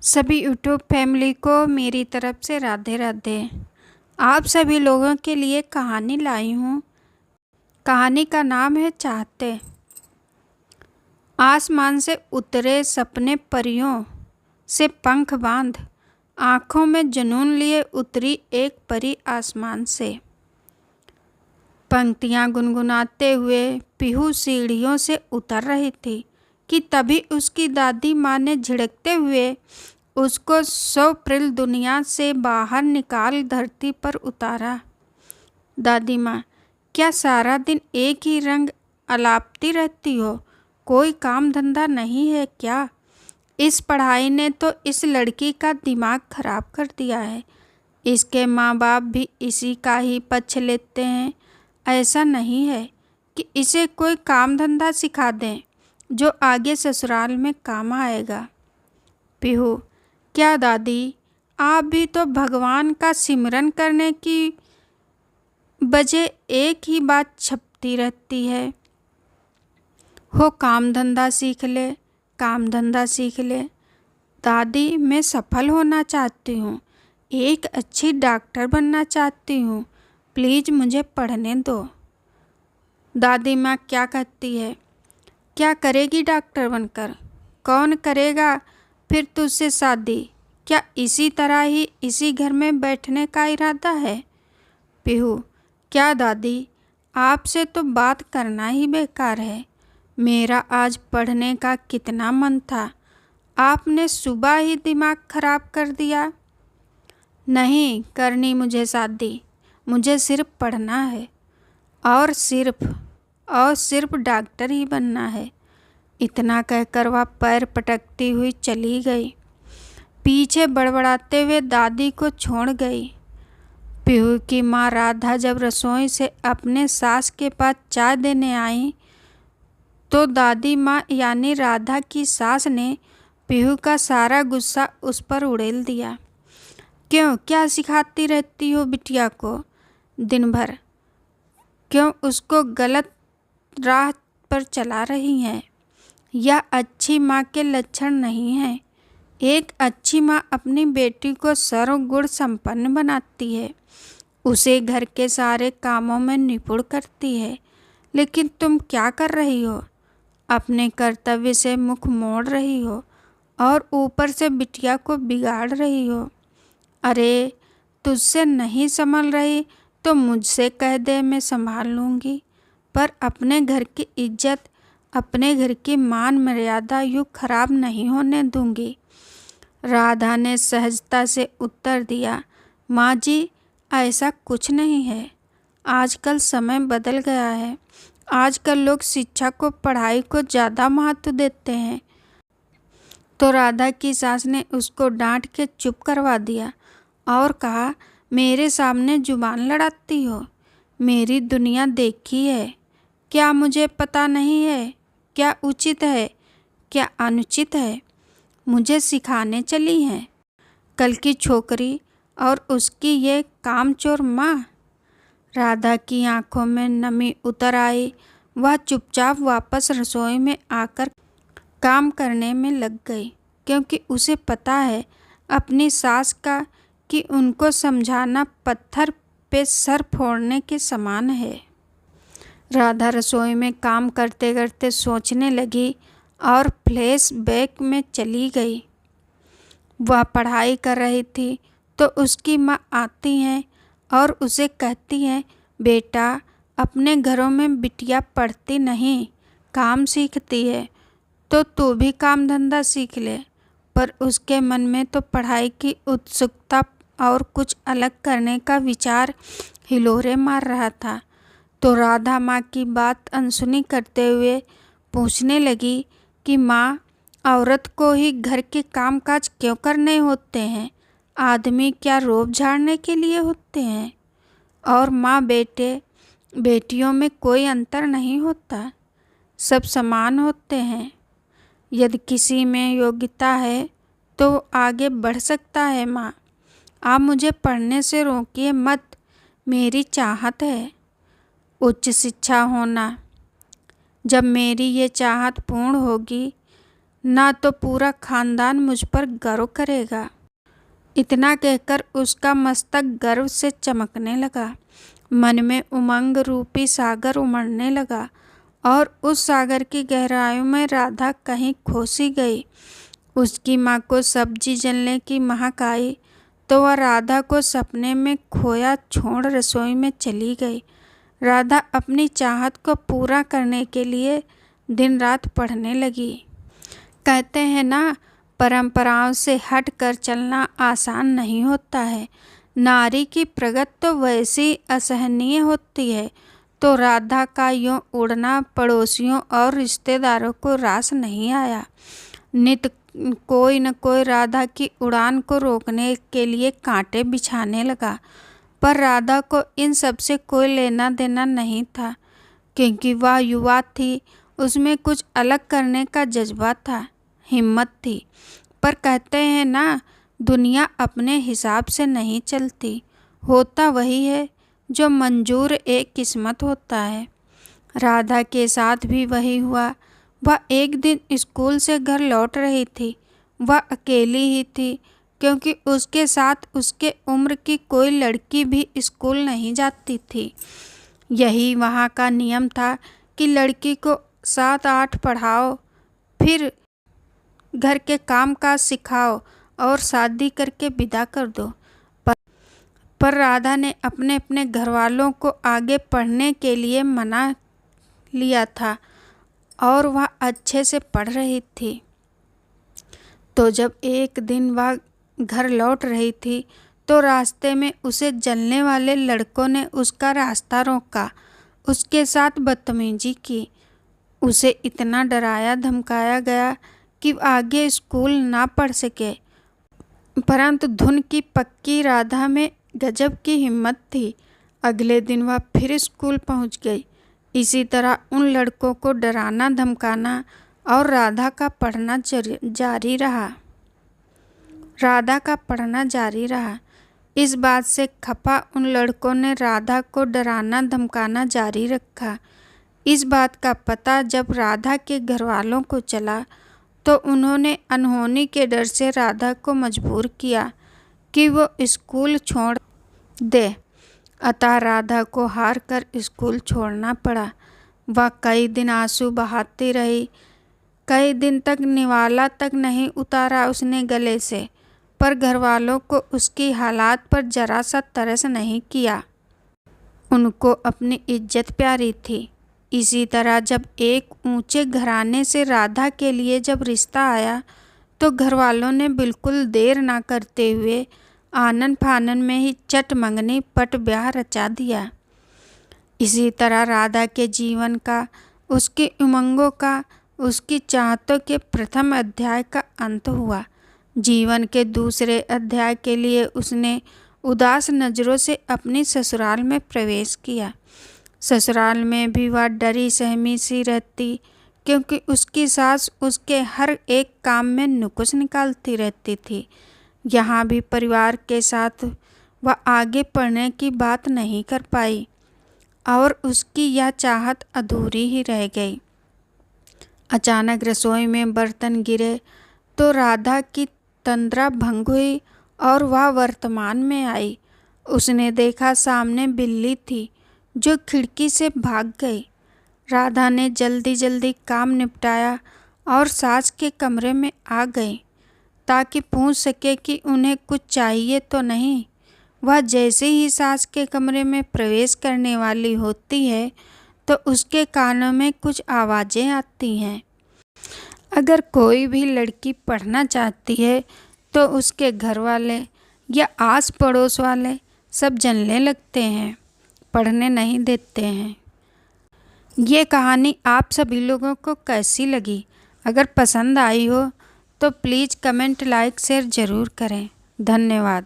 सभी YouTube family को मेरी तरफ से राधे राधे। आप सभी लोगों के लिए कहानी लाई हूँ। कहानी का नाम है चाहते। आसमान से उतरे सपने परियों से पंख बांध, आँखों में जुनून लिए उतरी एक परी आसमान से। पंक्तियाँ गुनगुनाते हुए पीहू सीढ़ियों से उतर रही थी कि तभी उसकी दादी माँ ने झिड़कते हुए उसको 100 प्रिल दुनिया से बाहर निकाल धरती पर उतारा। दादी माँ, क्या सारा दिन एक ही रंग अलापती रहती हो? कोई काम धंधा नहीं है क्या? इस पढ़ाई ने तो इस लड़की का दिमाग खराब कर दिया है। इसके माँ बाप भी इसी का ही पक्ष लेते हैं। ऐसा नहीं है कि इसे कोई काम धंधा सिखा दें जो आगे ससुराल में काम आएगा। पीहू, क्या दादी, आप भी तो भगवान का सिमरन करने की बजाय एक ही बात छपती रहती है। हो काम धंधा सीख ले, काम धंधा सीख ले। दादी, मैं सफल होना चाहती हूँ, एक अच्छी डॉक्टर बनना चाहती हूँ, प्लीज़ मुझे पढ़ने दो। दादी माँ क्या कहती है? क्या करेगी डॉक्टर बनकर? कौन करेगा फिर तुझसे शादी? क्या इसी तरह ही इसी घर में बैठने का इरादा है? पीहू, क्या दादी, आपसे तो बात करना ही बेकार है। मेरा आज पढ़ने का कितना मन था, आपने सुबह ही दिमाग खराब कर दिया। नहीं करनी मुझे शादी, मुझे सिर्फ पढ़ना है और सिर्फ डॉक्टर ही बनना है। इतना कहकर वह पैर पटकती हुई चली गई। पीछे बड़बड़ाते हुए दादी को छोड़ गई। पीहू की माँ राधा जब रसोई से अपने सास के पास चाय देने आई तो दादी माँ यानी राधा की सास ने पीहू का सारा गुस्सा उस पर उड़ेल दिया। क्यों, क्या सिखाती रहती हो बिटिया को दिन भर? क्यों उसको गलत राह पर चला रही हैं? यह अच्छी माँ के लक्षण नहीं हैं। एक अच्छी माँ अपनी बेटी को सर्वगुण संपन्न बनाती है, उसे घर के सारे कामों में निपुण करती है। लेकिन तुम क्या कर रही हो? अपने कर्तव्य से मुख मोड़ रही हो और ऊपर से बिटिया को बिगाड़ रही हो। अरे, तुझसे नहीं संभल रही तो मुझसे कह दे, मैं संभाल लूँगी, पर अपने घर की इज्जत, अपने घर की मान मर्यादा यूँ खराब नहीं होने दूँगी। राधा ने सहजता से उत्तर दिया, माँ जी, ऐसा कुछ नहीं है। आजकल समय बदल गया है। आजकल लोग शिक्षा को, पढ़ाई को ज़्यादा महत्व देते हैं। तो राधा की सास ने उसको डांट के चुप करवा दिया और कहा, मेरे सामने जुबान लड़ाती हो? मेरी दुनिया देखी है, क्या मुझे पता नहीं है क्या उचित है क्या अनुचित है? मुझे सिखाने चली हैं कल की छोकरी और उसकी ये कामचोर माँ। राधा की आंखों में नमी उतर आई। वह चुपचाप वापस रसोई में आकर काम करने में लग गई, क्योंकि उसे पता है अपनी सास का कि उनको समझाना पत्थर पे सर फोड़ने के समान है। राधा रसोई में काम करते करते सोचने लगी और फ्लैशबैक में चली गई। वह पढ़ाई कर रही थी तो उसकी माँ आती हैं और उसे कहती हैं, बेटा, अपने घरों में बिटिया पढ़ती नहीं, काम सीखती है, तो तू भी काम धंधा सीख ले। पर उसके मन में तो पढ़ाई की उत्सुकता और कुछ अलग करने का विचार हिलोरे मार रहा था। तो राधा माँ की बात अनसुनी करते हुए पूछने लगी कि माँ, औरत को ही घर के कामकाज क्यों करने होते हैं? आदमी क्या रोब झाड़ने के लिए होते हैं? और माँ बेटे बेटियों में कोई अंतर नहीं होता, सब समान होते हैं। यदि किसी में योग्यता है तो आगे बढ़ सकता है। माँ, आप मुझे पढ़ने से रोकिए मत, मेरी चाहत है उच्च शिक्षा होना। जब मेरी ये चाहत पूर्ण होगी ना तो पूरा खानदान मुझ पर गर्व करेगा। इतना कहकर उसका मस्तक गर्व से चमकने लगा। मन में उमंग रूपी सागर उमड़ने लगा और उस सागर की गहराइयों में राधा कहीं खोसी गई। उसकी माँ को सब्जी जलने की महक आई तो वह राधा को सपने में खोया छोड़ रसोई में चली गई। राधा अपनी चाहत को पूरा करने के लिए दिन रात पढ़ने लगी। कहते हैं ना, परंपराओं से हट कर चलना आसान नहीं होता है। नारी की प्रगति तो वैसी असहनीय होती है। तो राधा का यूँ उड़ना पड़ोसियों और रिश्तेदारों को रास नहीं आया। नित कोई न कोई राधा की उड़ान को रोकने के लिए कांटे बिछाने लगा, पर राधा को इन सब से कोई लेना देना नहीं था, क्योंकि वह युवा थी। उसमें कुछ अलग करने का जज्बा था, हिम्मत थी। पर कहते हैं ना, दुनिया अपने हिसाब से नहीं चलती, होता वही है जो मंजूर एक किस्मत होता है। राधा के साथ भी वही हुआ। वह एक दिन स्कूल से घर लौट रही थी। वह अकेली ही थी, क्योंकि उसके साथ उसके उम्र की कोई लड़की भी स्कूल नहीं जाती थी। यही वहाँ का नियम था कि लड़की को 7-8 पढ़ाओ, फिर घर के काम काज सिखाओ और शादी करके विदा कर दो। पर राधा ने अपने अपने घर वालों को आगे पढ़ने के लिए मना लिया था और वह अच्छे से पढ़ रही थी। तो जब एक दिन वह घर लौट रही थी तो रास्ते में उसे जलने वाले लड़कों ने उसका रास्ता रोका, उसके साथ बदतमीजी की। उसे इतना डराया धमकाया गया कि आगे स्कूल ना पढ़ सके। परंतु धुन की पक्की राधा में गजब की हिम्मत थी। अगले दिन वह फिर स्कूल पहुंच गई। इसी तरह उन लड़कों को डराना धमकाना और राधा का पढ़ना जारी रहा। इस बात से खफा उन लड़कों ने राधा को डराना धमकाना जारी रखा। इस बात का पता जब राधा के घरवालों को चला तो उन्होंने अनहोनी के डर से राधा को मजबूर किया कि वो स्कूल छोड़ दे। अतः राधा को हार कर स्कूल छोड़ना पड़ा। वह कई दिन आंसू बहाती रही। कई दिन तक निवाला तक नहीं उतारा उसने गले से, पर घरवालों को उसकी हालात पर जरा सा तरस नहीं किया। उनको अपनी इज्जत प्यारी थी। इसी तरह जब एक ऊंचे घराने से राधा के लिए जब रिश्ता आया तो घरवालों ने बिल्कुल देर ना करते हुए आनन फानन में ही चट मंगनी पट ब्याह रचा दिया। इसी तरह राधा के जीवन का, उसकी उमंगों का, उसकी चाहतों के प्रथम अध्याय का अंत हुआ। जीवन के दूसरे अध्याय के लिए उसने उदास नज़रों से अपनी ससुराल में प्रवेश किया। ससुराल में भी वह डरी सहमी सी रहती, क्योंकि उसकी सास उसके हर एक काम में नुक्स निकालती रहती थी। यहाँ भी परिवार के साथ वह आगे पढ़ने की बात नहीं कर पाई और उसकी यह चाहत अधूरी ही रह गई। अचानक रसोई में बर्तन गिरे तो राधा की तंद्रा भंग हुई और वह वर्तमान में आई। उसने देखा सामने बिल्ली थी जो खिड़की से भाग गई। राधा ने जल्दी जल्दी काम निपटाया और सास के कमरे में आ गई ताकि पूछ सके कि उन्हें कुछ चाहिए तो नहीं। वह जैसे ही सास के कमरे में प्रवेश करने वाली होती है तो उसके कानों में कुछ आवाज़ें आती हैं। अगर कोई भी लड़की पढ़ना चाहती है तो उसके घर वाले या आस पड़ोस वाले सब जलने लगते हैं, पढ़ने नहीं देते हैं। ये कहानी आप सभी लोगों को कैसी लगी? अगर पसंद आई हो तो प्लीज़ कमेंट, लाइक, शेयर ज़रूर करें। धन्यवाद।